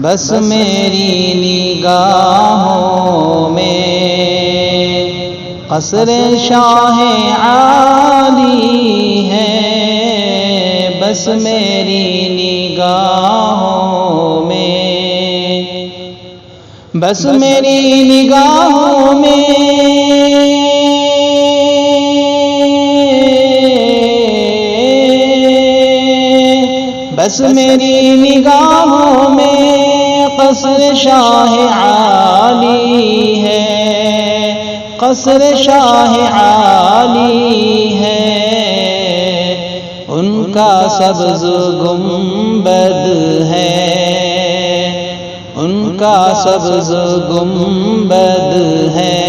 بس میری نگاہوں میں قصر شاہ عالی ہے، بس میری نگاہوں میں، بس میری نگاہوں میں بس میری نگاہوں میں قصر شاہ عالی ہے، قصر شاہ عالی ہے، ان کا سبز گنبد ہے، ان کا سبز گنبد ہے،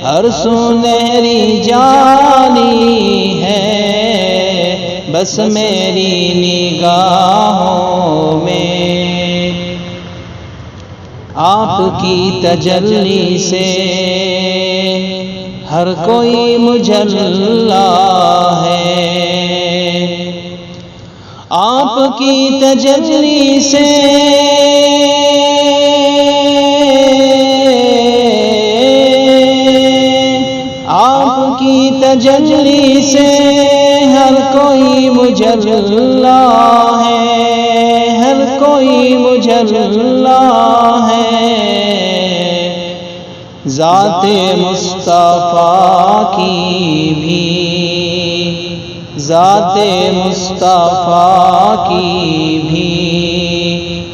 ہر سنہری جالی ہے، بس میری نگاہوں میں۔ آپ کی تجلی سے ہر کوئی مجلا ہے، آپ کی تجلی سے آپ کی تجلی سے ہر کوئی مجلا ہے، ہر کوئی مجلا ہے، ذات مصطفیٰ کی بھی، ذات مصطفیٰ کی بھی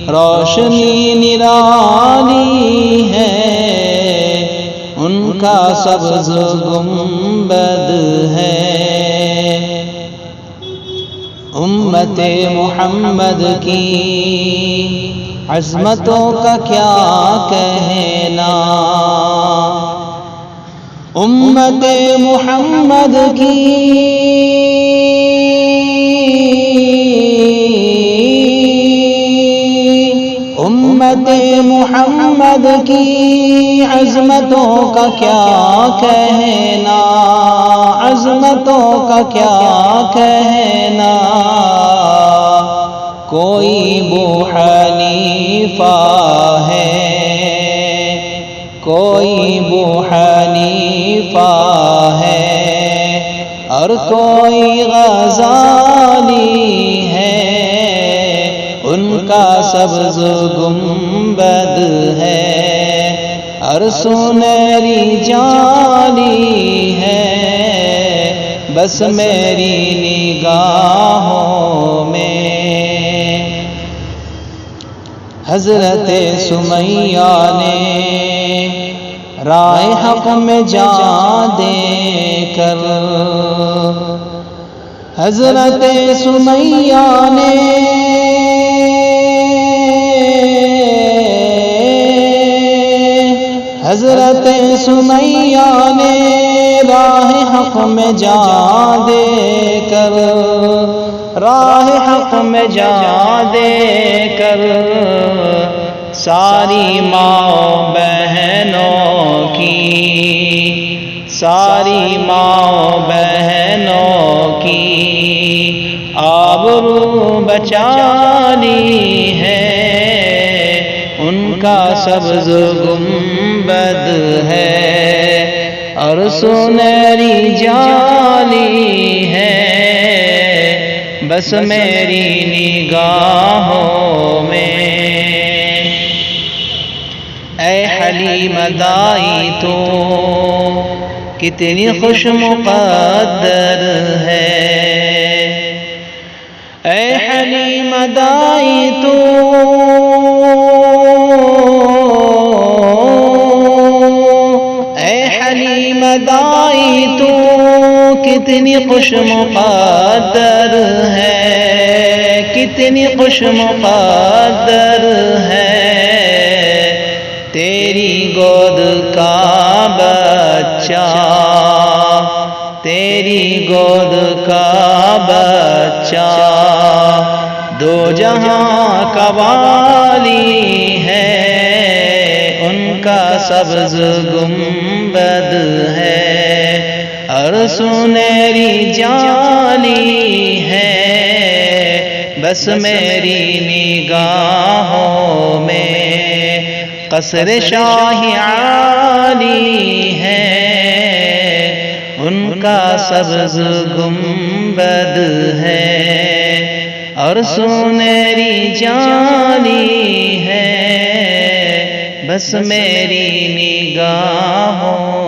روشنی نرالی ہے، ان کا سبز گنبد ہے۔ امت محمد کی عظمتوں کا کیا کہنا، امت محمد کی امت محمد کی عظمتوں کا کیا کہنا، عظمتوں کا کیا کہنا، کوئی ابو حنیفہ ہے، کوئی ابو حنیفہ ہے، اور کوئی غزالی ہے، ان کا سبز گنبد ہے، اور سنہری جالی ہے، بس میری نگاہوں میں۔ حضرت سمیہ نے راہ حق میں جان دے کر، حضرت سمیہ نے حضرت سمیہ نے راہ حق میں جان دے کر، راہ حق میں جان دے کر، ساری ماں بہنوں کی، ساری ماں بہنوں کی آبرو بچالی ہے، ان کا سبز گنبد ہے، اور سنہری جالی ہے، بس میری نگاہوں میں۔ اے حلیم دائی تو کتنی خوش مقدر ہے، اے حلیم دائی تو دائی تو کتنی خوش مقدر ہے، کتنی خوش مقدر ہے، تیری گود کا بچہ، تیری گود کا بچہ دو جہاں کا والی ہے، ان کا سبز گنبد ہے، اور سنہری جان عالی ہے، بس میری نگاہوں میں قصر شاہ عالی ہے، ان کا سبز گنبد ہے اور سنہری جالی ہے، بس میری نگاہوں